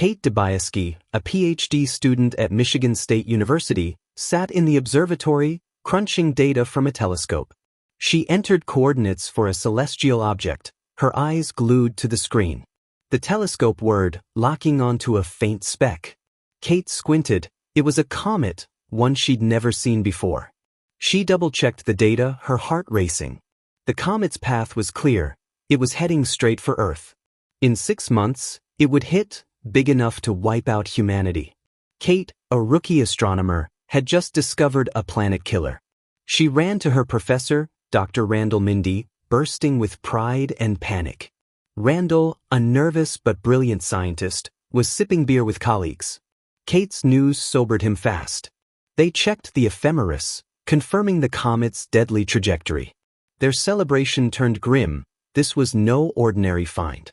Kate Dibiasky, a Ph.D. student at Michigan State University, sat in the observatory, crunching data from a telescope. She entered coordinates for a celestial object, her eyes glued to the screen. The telescope whirred, locking onto a faint speck. Kate squinted. It was a comet, one she'd never seen before. She double-checked the data, her heart racing. The comet's path was clear. It was heading straight for Earth. In 6 months, it would hit, big enough to wipe out humanity. Kate, a rookie astronomer, had just discovered a planet killer. She ran to her professor, Dr. Randall Mindy, bursting with pride and panic. Randall, a nervous but brilliant scientist, was sipping beer with colleagues. Kate's news sobered him fast. They checked the ephemeris, confirming the comet's deadly trajectory. Their celebration turned grim. This was no ordinary find.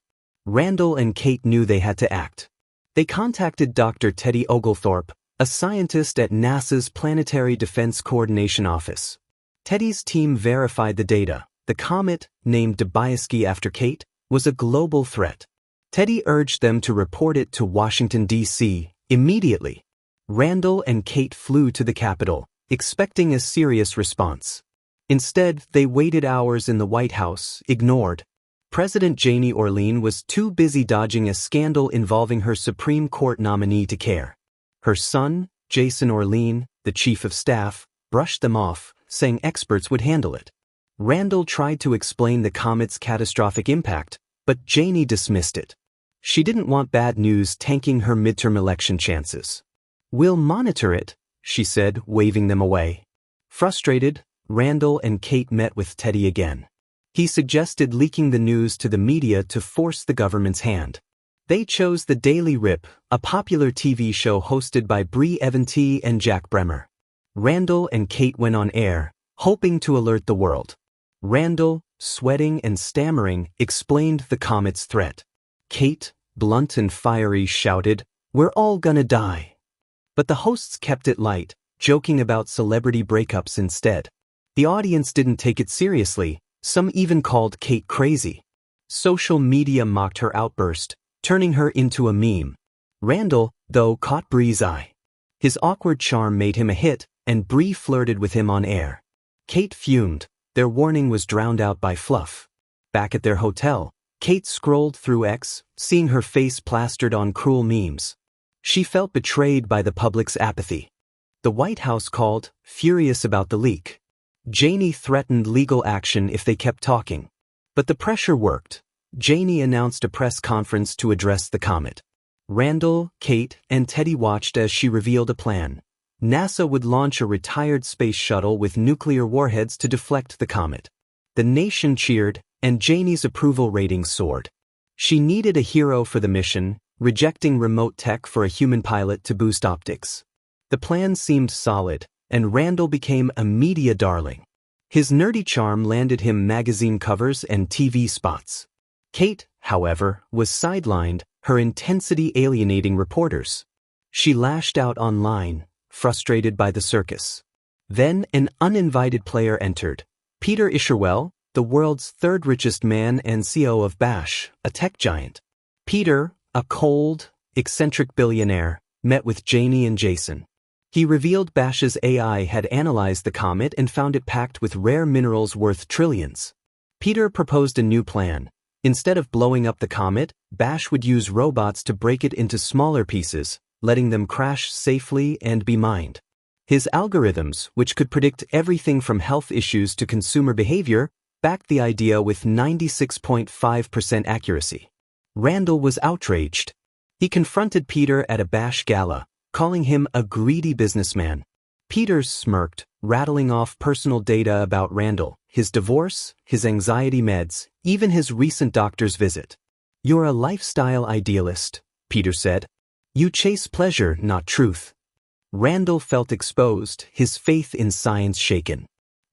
Randall and Kate knew they had to act. They contacted Dr. Teddy Oglethorpe, a scientist at NASA's Planetary Defense Coordination Office. Teddy's team verified the data. The comet, named Dibiasky after Kate, was a global threat. Teddy urged them to report it to Washington, D.C., immediately. Randall and Kate flew to the Capitol, expecting a serious response. Instead, they waited hours in the White House, ignored. President Janie Orlean was too busy dodging a scandal involving her Supreme Court nominee to care. Her son, Jason Orlean, the chief of staff, brushed them off, saying experts would handle it. Randall tried to explain the comet's catastrophic impact, but Janie dismissed it. She didn't want bad news tanking her midterm election chances. "We'll monitor it," she said, waving them away. Frustrated, Randall and Kate met with Teddy again. He suggested leaking the news to the media to force the government's hand. They chose the Daily Rip, a popular TV show hosted by Brie Eventy and Jack Bremer. Randall and Kate went on air, hoping to alert the world. Randall, sweating and stammering, explained the comet's threat. Kate, blunt and fiery, shouted, "We're all gonna die." But the hosts kept it light, joking about celebrity breakups instead. The audience didn't take it seriously. Some even called Kate crazy. Social media mocked her outburst, turning her into a meme. Randall, though, caught Brie's eye. His awkward charm made him a hit, and Brie flirted with him on air. Kate fumed. Their warning was drowned out by fluff. Back at their hotel, Kate scrolled through X, seeing her face plastered on cruel memes. She felt betrayed by the public's apathy. The White House called, furious about the leak. Janie threatened legal action if they kept talking. But the pressure worked. Janie announced a press conference to address the comet. Randall, Kate, and Teddy watched as she revealed a plan. NASA would launch a retired space shuttle with nuclear warheads to deflect the comet. The nation cheered, and Janie's approval rating soared. She needed a hero for the mission, rejecting remote tech for a human pilot to boost optics. The plan seemed solid, and Randall became a media darling. His nerdy charm landed him magazine covers and TV spots. Kate, however, was sidelined, her intensity alienating reporters. She lashed out online, frustrated by the circus. Then an uninvited player entered. Peter Isherwell, the world's third richest man and CEO of Bash, a tech giant. Peter, a cold, eccentric billionaire, met with Janie and Jason. He revealed Bash's AI had analyzed the comet and found it packed with rare minerals worth trillions. Peter proposed a new plan. Instead of blowing up the comet, Bash would use robots to break it into smaller pieces, letting them crash safely and be mined. His algorithms, which could predict everything from health issues to consumer behavior, backed the idea with 96.5% accuracy. Randall was outraged. He confronted Peter at a Bash gala, calling him a greedy businessman. Peter smirked, rattling off personal data about Randall, his divorce, his anxiety meds, even his recent doctor's visit. "You're a lifestyle idealist," Peter said. "You chase pleasure, not truth." Randall felt exposed, his faith in science shaken.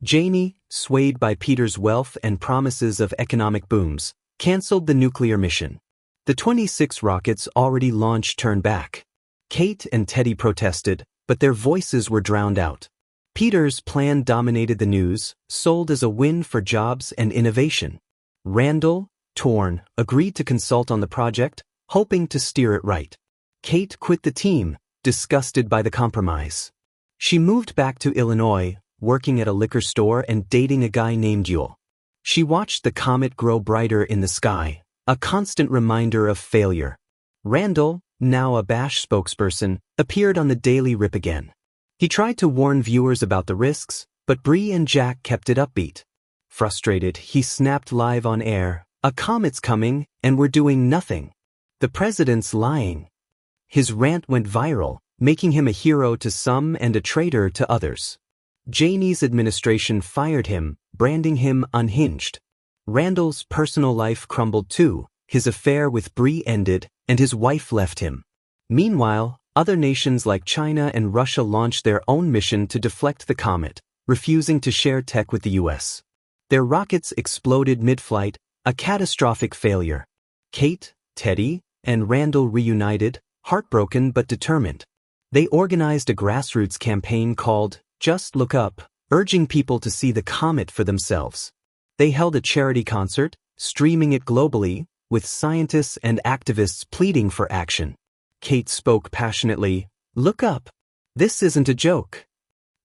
Janie, swayed by Peter's wealth and promises of economic booms, canceled the nuclear mission. The 26 rockets already launched turned back. Kate and Teddy protested, but their voices were drowned out. Peter's plan dominated the news, sold as a win for jobs and innovation. Randall, torn, agreed to consult on the project, hoping to steer it right. Kate quit the team, disgusted by the compromise. She moved back to Illinois, working at a liquor store and dating a guy named Yule. She watched the comet grow brighter in the sky, a constant reminder of failure. Randall, now a Bash spokesperson, appeared on the Daily Rip again. He tried to warn viewers about the risks, but Bree and Jack kept it upbeat. Frustrated, he snapped live on air, "A comet's coming, and we're doing nothing. The president's lying." His rant went viral, making him a hero to some and a traitor to others. Janie's administration fired him, branding him unhinged. Randall's personal life crumbled too. His affair with Bree ended, and his wife left him. Meanwhile, other nations like China and Russia launched their own mission to deflect the comet, refusing to share tech with the US. Their rockets exploded mid-flight, a catastrophic failure. Kate, Teddy, and Randall reunited, heartbroken but determined. They organized a grassroots campaign called Just Look Up, urging people to see the comet for themselves. They held a charity concert, streaming it globally, with scientists and activists pleading for action. Kate spoke passionately, "Look up. This isn't a joke."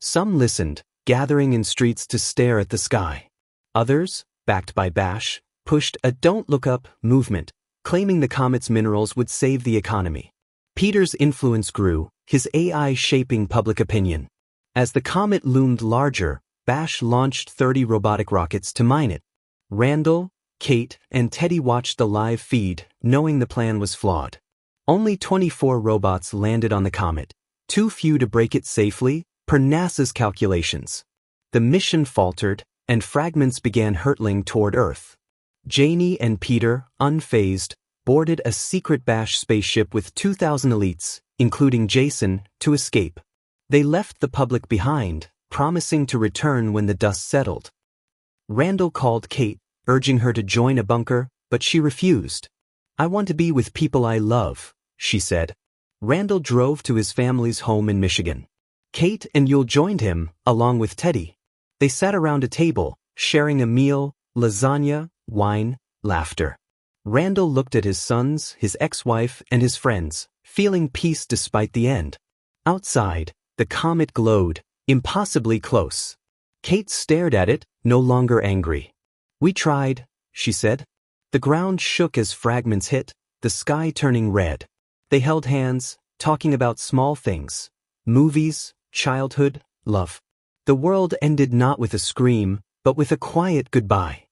Some listened, gathering in streets to stare at the sky. Others, backed by Bash, pushed a Don't Look Up movement, claiming the comet's minerals would save the economy. Peter's influence grew, his AI shaping public opinion. As the comet loomed larger, Bash launched 30 robotic rockets to mine it. Randall, Kate, and Teddy watched the live feed, knowing the plan was flawed. Only 24 robots landed on the comet, too few to break it safely, per NASA's calculations. The mission faltered, and fragments began hurtling toward Earth. Janie and Peter, unfazed, boarded a secret Bash spaceship with 2,000 elites, including Jason, to escape. They left the public behind, promising to return when the dust settled. Randall called Kate, urging her to join a bunker, but she refused. "I want to be with people I love," she said. Randall drove to his family's home in Michigan. Kate and Yule joined him, along with Teddy. They sat around a table, sharing a meal, lasagna, wine, laughter. Randall looked at his sons, his ex-wife, and his friends, feeling peace despite the end. Outside, the comet glowed, impossibly close. Kate stared at it, no longer angry. "We tried," she said. The ground shook as fragments hit, the sky turning red. They held hands, talking about small things. Movies, childhood, love. The world ended not with a scream, but with a quiet goodbye.